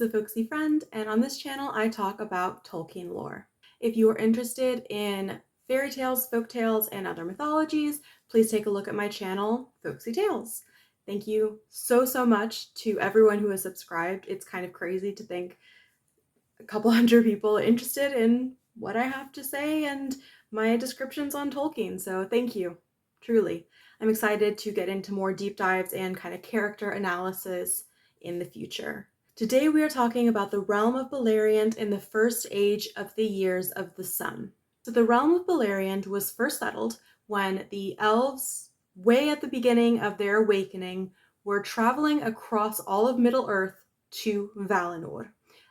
the Folksy Friend, and on this channel I talk about Tolkien lore. If you are interested in fairy tales, folk tales, and other mythologies, please take a look at my channel, Folksy Tales. Thank you so much to everyone who has subscribed. It's kind of crazy to think a couple hundred people interested in what I have to say and my descriptions on Tolkien, so thank you, truly. I'm excited to get into more deep dives and kind of character analysis in the future. Today we are talking about the realm of Beleriand in the first age of the years of the sun. So the realm of Beleriand was first settled when the elves, way at the beginning of their awakening, were traveling across all of Middle-earth to Valinor.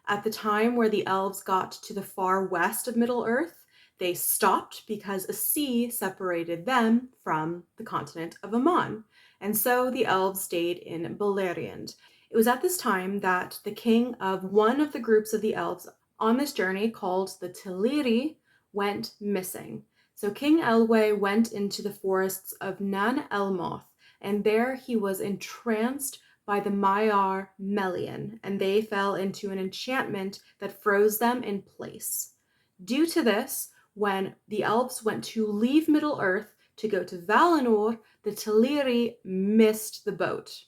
At the time where the elves got to the far west of Middle-earth, they stopped because a sea separated them from the continent of Aman, and so the elves stayed in Beleriand. It was at this time that the king of one of the groups of the elves on this journey, called the Teleri, went missing. So King Elwë went into the forests of Nan Elmoth, and there he was entranced by the Maiar Melian, and they fell into an enchantment that froze them in place. Due to this, when the elves went to leave Middle-earth to go to Valinor, the Teleri missed the boat.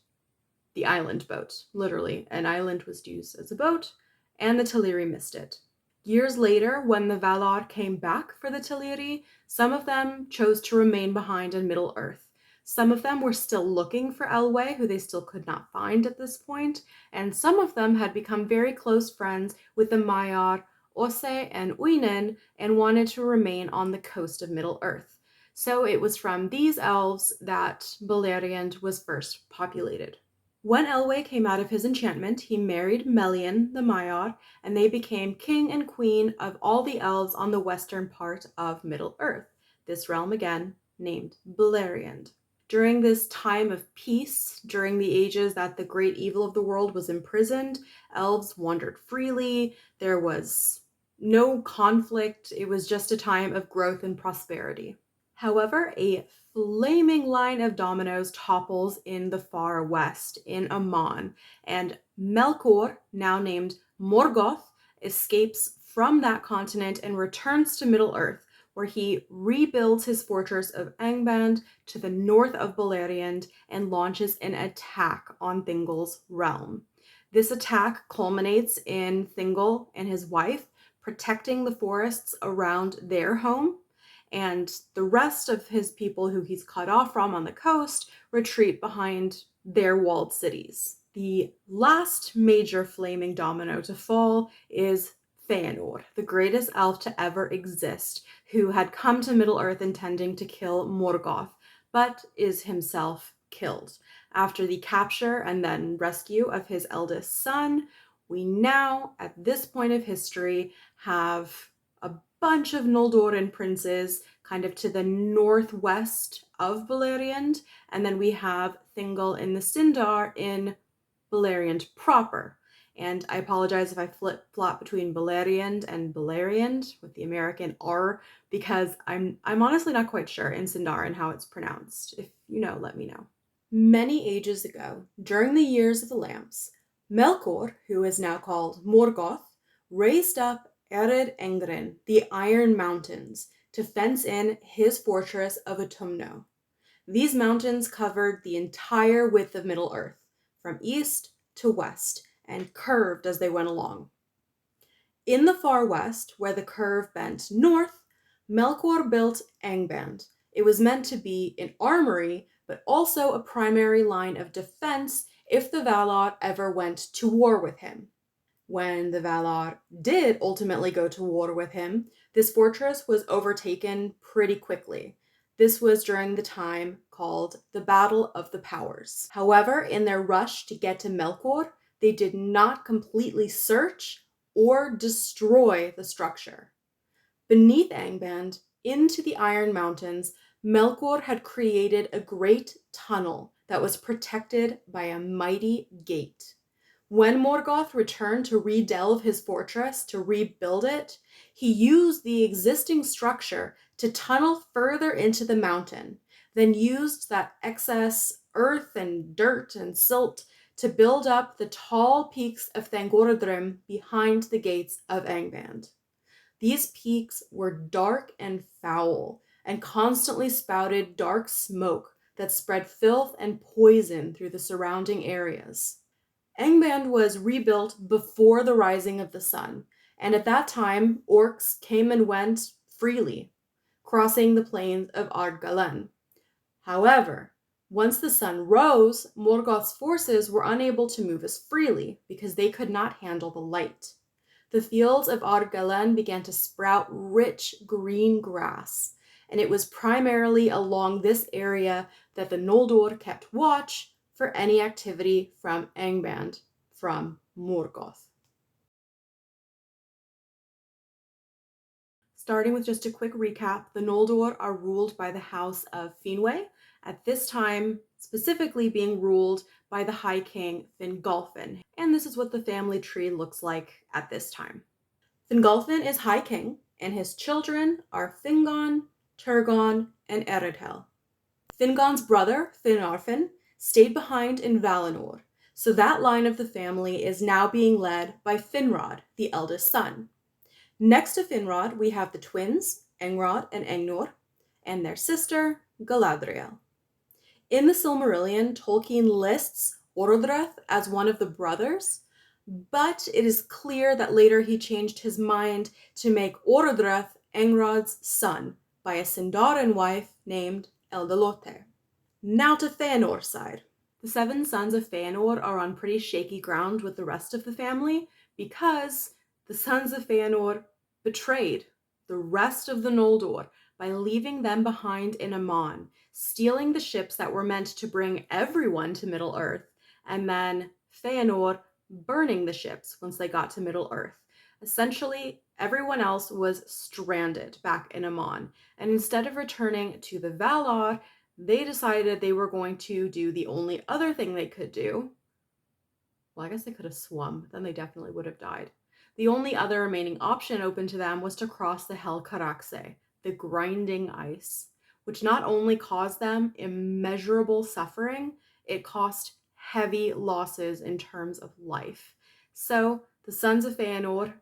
The island boat, literally. An island was used as a boat, and the Teleri missed it. Years later, when the Valar came back for the Teleri, some of them chose to remain behind in Middle-earth. Some of them were still looking for Elwë, who they still could not find at this point, and some of them had become very close friends with the Maiar, Osse and Uinen, and wanted to remain on the coast of Middle-earth. So it was from these elves that Beleriand was first populated. When Elwë came out of his enchantment, he married Melian the Maiar, and they became king and queen of all the elves on the western part of Middle-earth, this realm again named Beleriand. During this time of peace, during the ages that the great evil of the world was imprisoned, elves wandered freely. There was no conflict. It was just a time of growth and prosperity. However, a flaming line of dominoes topples in the far west, in Aman, and Melkor, now named Morgoth, escapes from that continent and returns to Middle-earth, where he rebuilds his fortress of Angband to the north of Beleriand and launches an attack on Thingol's realm. This attack culminates in Thingol and his wife protecting the forests around their home, and the rest of his people who he's cut off from on the coast retreat behind their walled cities. The last major flaming domino to fall is Feanor, the greatest elf to ever exist, who had come to Middle-earth intending to kill Morgoth, but is himself killed. After the capture and then rescue of his eldest son, we now, at this point of history, have a bunch of Noldoran princes kind of to the northwest of Beleriand, and then we have Thingol in the Sindar in Beleriand proper. And I apologize if I flip-flop between Beleriand and Beleriand with the American R, because I'm honestly not quite sure in Sindar and how it's pronounced. If you know, let me know. Many ages ago, during the years of the lamps, Melkor, who is now called Morgoth, raised up Ered Engren, the Iron Mountains, to fence in his fortress of Autumno. These mountains covered the entire width of Middle-earth, from east to west, and curved as they went along. In the far west, where the curve bent north, Melkor built Angband. It was meant to be an armory, but also a primary line of defense if the Valar ever went to war with him. When the Valar did ultimately go to war with him, this fortress was overtaken pretty quickly. This was during the time called the Battle of the Powers. However, in their rush to get to Melkor, they did not completely search or destroy the structure. Beneath Angband, into the Iron Mountains, Melkor had created a great tunnel that was protected by a mighty gate. When Morgoth returned to redelve his fortress, to rebuild it, he used the existing structure to tunnel further into the mountain, then used that excess earth and dirt and silt to build up the tall peaks of Thangorodrim behind the gates of Angband. These peaks were dark and foul, and constantly spouted dark smoke that spread filth and poison through the surrounding areas. Angband was rebuilt before the rising of the sun, and at that time, orcs came and went freely, crossing the plains of Ardgalan. However, once the sun rose, Morgoth's forces were unable to move as freely because they could not handle the light. The fields of Ardgalan began to sprout rich green grass, and it was primarily along this area that the Noldor kept watch for any activity from Angband, from Morgoth. Starting with just a quick recap, the Noldor are ruled by the House of Finwë, at this time specifically being ruled by the High King Fingolfin, and this is what the family tree looks like at this time. Fingolfin is High King, and his children are Fingon, Turgon, and Eredhel. Fingon's brother, Finarfin, stayed behind in Valinor, so that line of the family is now being led by Finrod, the eldest son. Next to Finrod, we have the twins, Engrod and Engnor, and their sister, Galadriel. In the Silmarillion, Tolkien lists Orodreth as one of the brothers, but it is clear that later he changed his mind to make Orodreth Engrod's son by a Sindarin wife named Eldalote. Now to Feanor's side. The 7 sons of Feanor are on pretty shaky ground with the rest of the family because the sons of Feanor betrayed the rest of the Noldor by leaving them behind in Aman, stealing the ships that were meant to bring everyone to Middle-earth, and then Feanor burning the ships once they got to Middle-earth. Essentially, everyone else was stranded back in Aman, and instead of returning to the Valar, they decided they were going to do the only other thing they could do. Well, I guess they could have swum, then they definitely would have died. The only other remaining option open to them was to cross the Hel Caraxe, the grinding ice, which not only caused them immeasurable suffering, it cost heavy losses in terms of life. So the sons of Feanor,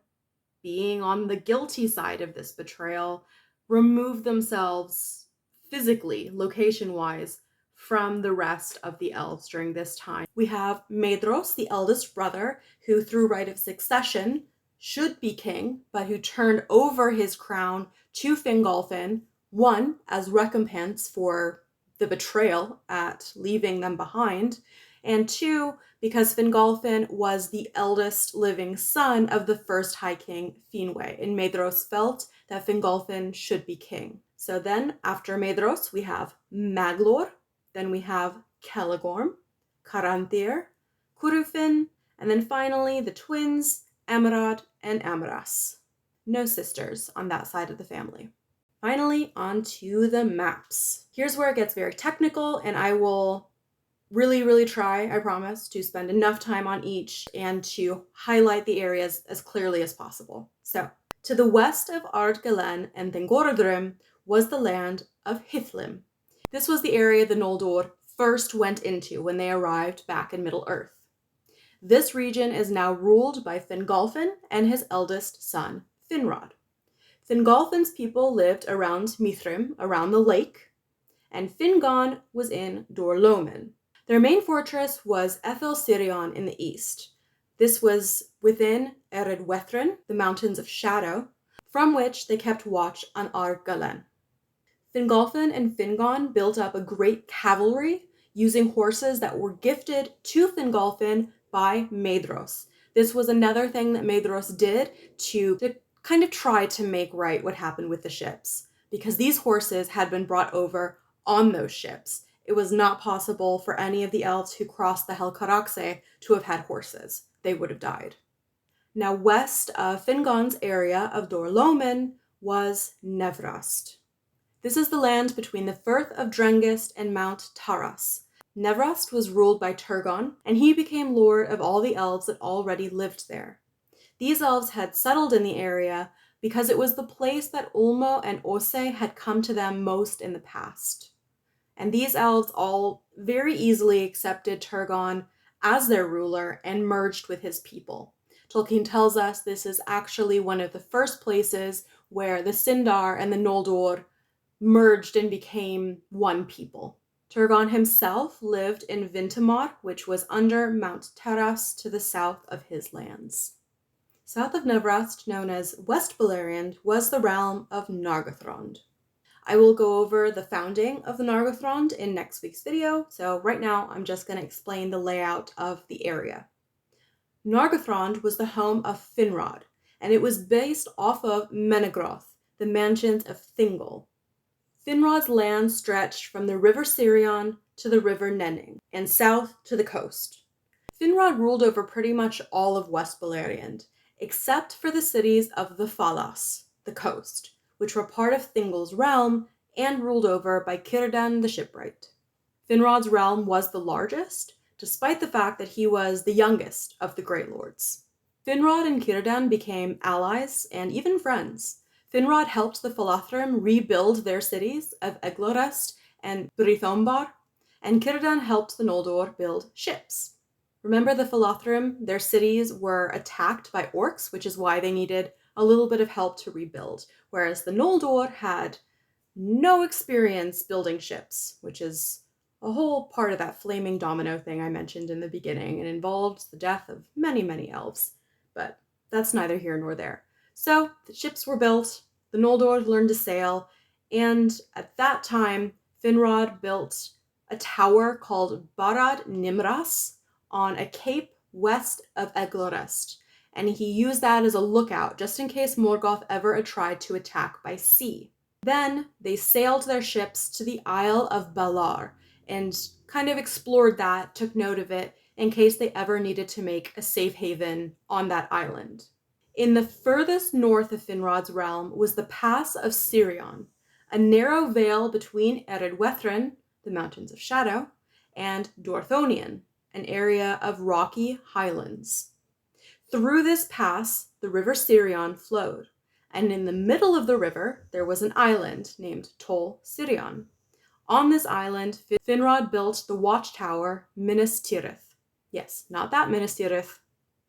being on the guilty side of this betrayal, removed themselves physically, location-wise, from the rest of the elves during this time. We have Maedhros, the eldest brother, who through right of succession should be king, but who turned over his crown to Fingolfin, one, as recompense for the betrayal at leaving them behind, and two, because Fingolfin was the eldest living son of the first High King, Finwë, and Maedhros felt that Fingolfin should be king. So then, after Maedhros, we have Maglor, then we have Celegorm, Caranthir, Curufin, and then finally the twins, Amarad and Amaras. No sisters on that side of the family. Finally, on to the maps. Here's where it gets very technical, and I will really try, I promise, to spend enough time on each and to highlight the areas as clearly as possible. So, to the west of Ardgalan and Thangorodrim was the land of Hithlum. This was the area the Noldor first went into when they arrived back in Middle-earth. This region is now ruled by Fingolfin and his eldest son, Finrod. Fingolfin's people lived around Mithrim, around the lake, and Fingon was in Dorlomin. Their main fortress was Ossiriand in the east. This was within Eredwethrin, the Mountains of Shadow, from which they kept watch on Ardgalan. Fingolfin and Fingon built up a great cavalry using horses that were gifted to Fingolfin by Maedhros. This was another thing that Maedhros did to kind of try to make right what happened with the ships, because these horses had been brought over on those ships. It was not possible for any of the elves who crossed the Hel Caraxe to have had horses. They would have died. Now, west of Fingon's area of Dorlomin was Nevrast. This is the land between the Firth of Drengist and Mount Taras. Nevrast was ruled by Turgon, and he became lord of all the elves that already lived there. These elves had settled in the area because it was the place that Ulmo and Osse had come to them most in the past. And these elves all very easily accepted Turgon as their ruler and merged with his people. Tolkien tells us this is actually one of the first places where the Sindar and the Noldor merged and became one people. Turgon himself lived in Vintamar, which was under Mount Taras to the south of his lands. South of Nevrast, known as West Beleriand, was the realm of Nargothrond. I will go over the founding of the Nargothrond in next week's video, so right now I'm just going to explain the layout of the area. Nargothrond was the home of Finrod, and it was based off of Menegroth, the mansions of Thingol. Finrod's land stretched from the river Sirion to the river Nenning, and south to the coast. Finrod ruled over pretty much all of West Beleriand, except for the cities of the Falas, the coast, which were part of Thingol's realm and ruled over by Círdan the Shipwright. Finrod's realm was the largest, despite the fact that he was the youngest of the Great Lords. Finrod and Círdan became allies and even friends. Finrod helped the Falathrim rebuild their cities of Eglorest and Brithombar, and Círdan helped the Noldor build ships. Remember the Falathrim? Their cities were attacked by orcs, which is why they needed a little bit of help to rebuild, whereas the Noldor had no experience building ships, which is a whole part of that flaming domino thing I mentioned in the beginning and involved the death of many, many elves. But that's neither here nor there. So the ships were built, the Noldor learned to sail, and at that time, Finrod built a tower called Barad Nimras on a cape west of Eglorest, and he used that as a lookout just in case Morgoth ever tried to attack by sea. Then they sailed their ships to the Isle of Balar and kind of explored that, took note of it, in case they ever needed to make a safe haven on that island. In the furthest north of Finrod's realm was the Pass of Sirion, a narrow vale between Eredwethrin, the Mountains of Shadow, and Dorthonion, an area of rocky highlands. Through this pass, the river Sirion flowed, and in the middle of the river there was an island named Tol Sirion. On this island, Finrod built the watchtower Minas Tirith. Yes, not that Minas Tirith,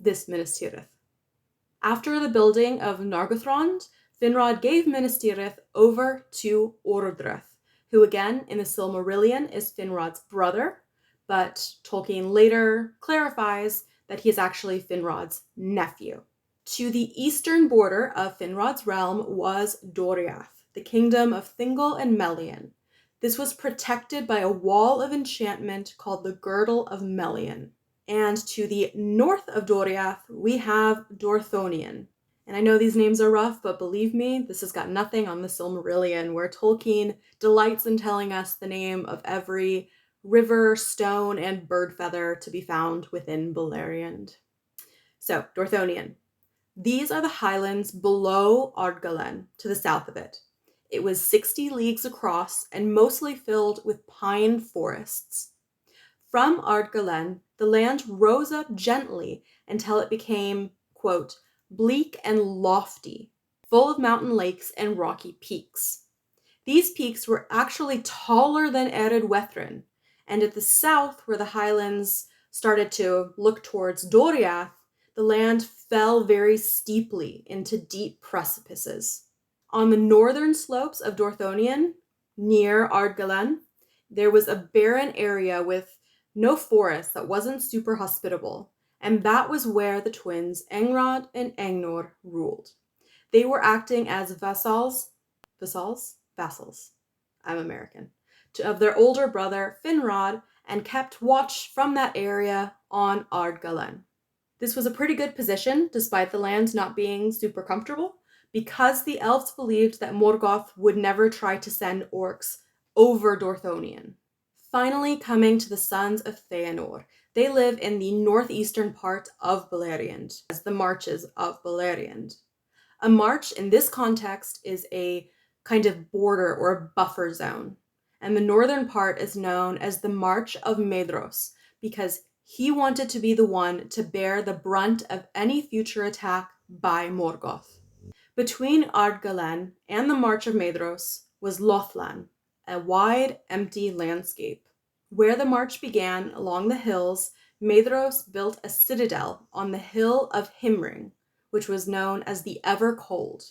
this Minas Tirith. After the building of Nargothrond, Finrod gave Minas Tirith over to Ordreth, who again in the Silmarillion is Finrod's brother, but Tolkien later clarifies that he is actually Finrod's nephew. To the eastern border of Finrod's realm was Doriath, the kingdom of Thingol and Melian. This was protected by a wall of enchantment called the Girdle of Melian. And to the north of Doriath, we have Dorthonion. And I know these names are rough, but believe me, this has got nothing on the Silmarillion, where Tolkien delights in telling us the name of every river, stone, and bird feather to be found within Beleriand. So, Dorthonion. These are the highlands below Ardgalen, to the south of it. It was 60 leagues across and mostly filled with pine forests. From Ardgalen, the land rose up gently until it became, quote, bleak and lofty, full of mountain lakes and rocky peaks. These peaks were actually taller than Eredwethrin, and at the south, where the highlands started to look towards Doriath, the land fell very steeply into deep precipices. On the northern slopes of Dorthonion, near Ardgalen, there was a barren area with no forest that wasn't super hospitable, and that was where the twins Angrod and Angnor ruled. They were acting as vassals, I'm American, of their older brother Finrod, and kept watch from that area on Ardgalen. This was a pretty good position, despite the land not being super comfortable, because the elves believed that Morgoth would never try to send orcs over Dorthonion. Finally coming to the sons of Feanor, they live in the northeastern part of Beleriand, as the Marches of Beleriand. A march in this context is a kind of border or a buffer zone, and the northern part is known as the March of Medros, because he wanted to be the one to bear the brunt of any future attack by Morgoth. Between Ardgalen and the March of Medros was Lothlan, a wide, empty landscape. Where the march began along the hills, Maedhros built a citadel on the hill of Himring, which was known as the Ever-Cold,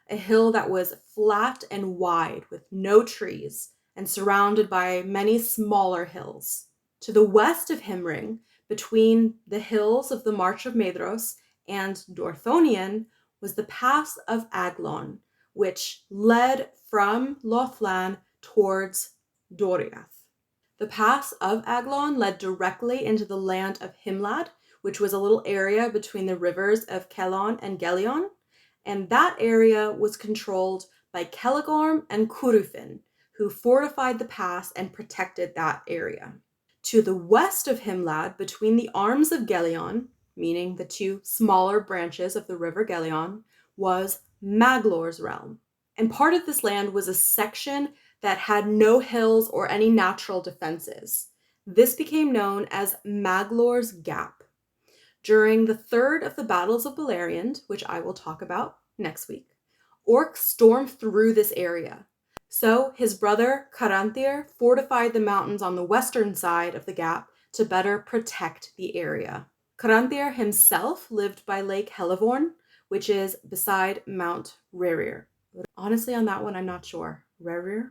a hill that was flat and wide with no trees and surrounded by many smaller hills. To the west of Himring, between the hills of the March of Maedhros and Dorthonion, was the Pass of Aglon, which led from Lothlan towards Doriath. The pass of Aglon led directly into the land of Himlad, which was a little area between the rivers of Kelon and Gelion, and that area was controlled by Celegorm and Curufin, who fortified the pass and protected that area. To the west of Himlad, between the arms of Gelion, meaning the two smaller branches of the river Gelion, was Maglor's realm. And part of this land was a section that had no hills or any natural defenses. This became known as Maglor's Gap. During the third of the Battles of Beleriand, which I will talk about next week, orcs stormed through this area. So his brother Caranthir fortified the mountains on the western side of the gap to better protect the area. Caranthir himself lived by Lake Helivorn, which is beside Mount Rerir. Honestly, on that one, I'm not sure. Rerir?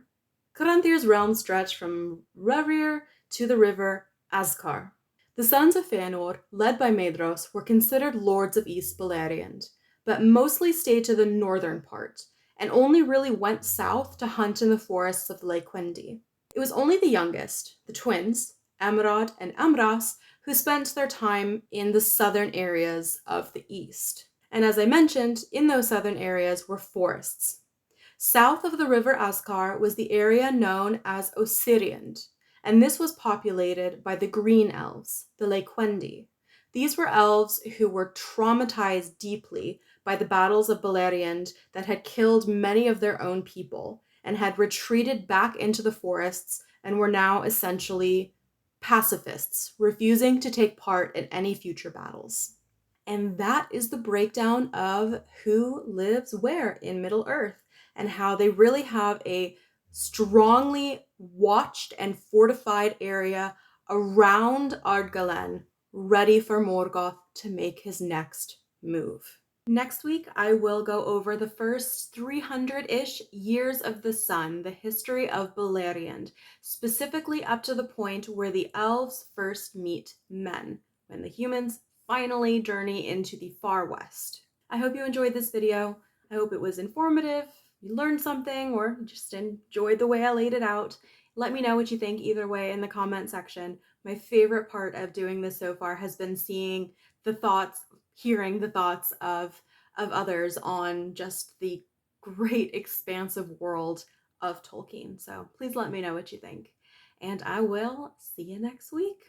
Caranthir's realm stretched from Rerir to the river Azkar. The sons of Feanor, led by Maedhros, were considered lords of East Beleriand, but mostly stayed to the northern part, and only really went south to hunt in the forests of Lake Quendi. It was only the youngest, the twins, Amerad and Amras, who spent their time in the southern areas of the east. And as I mentioned, in those southern areas were forests. South of the river Azkar was the area known as Ossiriand, and this was populated by the Green Elves, the Lake Quendi. These were elves who were traumatized deeply by the battles of Beleriand that had killed many of their own people and had retreated back into the forests and were now essentially pacifists, refusing to take part in any future battles. And that is the breakdown of who lives where in Middle-earth and how they really have a strongly watched and fortified area around Ardgalen, ready for Morgoth to make his next move. Next week, I will go over the first 300-ish years of the sun, the history of Beleriand, specifically up to the point where the elves first meet men, when the humans finally journey into the far west. I hope you enjoyed this video. I hope it was informative, you learned something, or just enjoyed the way I laid it out. Let me know what you think either way in the comment section. My favorite part of doing this so far has been seeing the thoughts, hearing the thoughts of others on just the great expansive world of Tolkien. So please let me know what you think. And I will see you next week.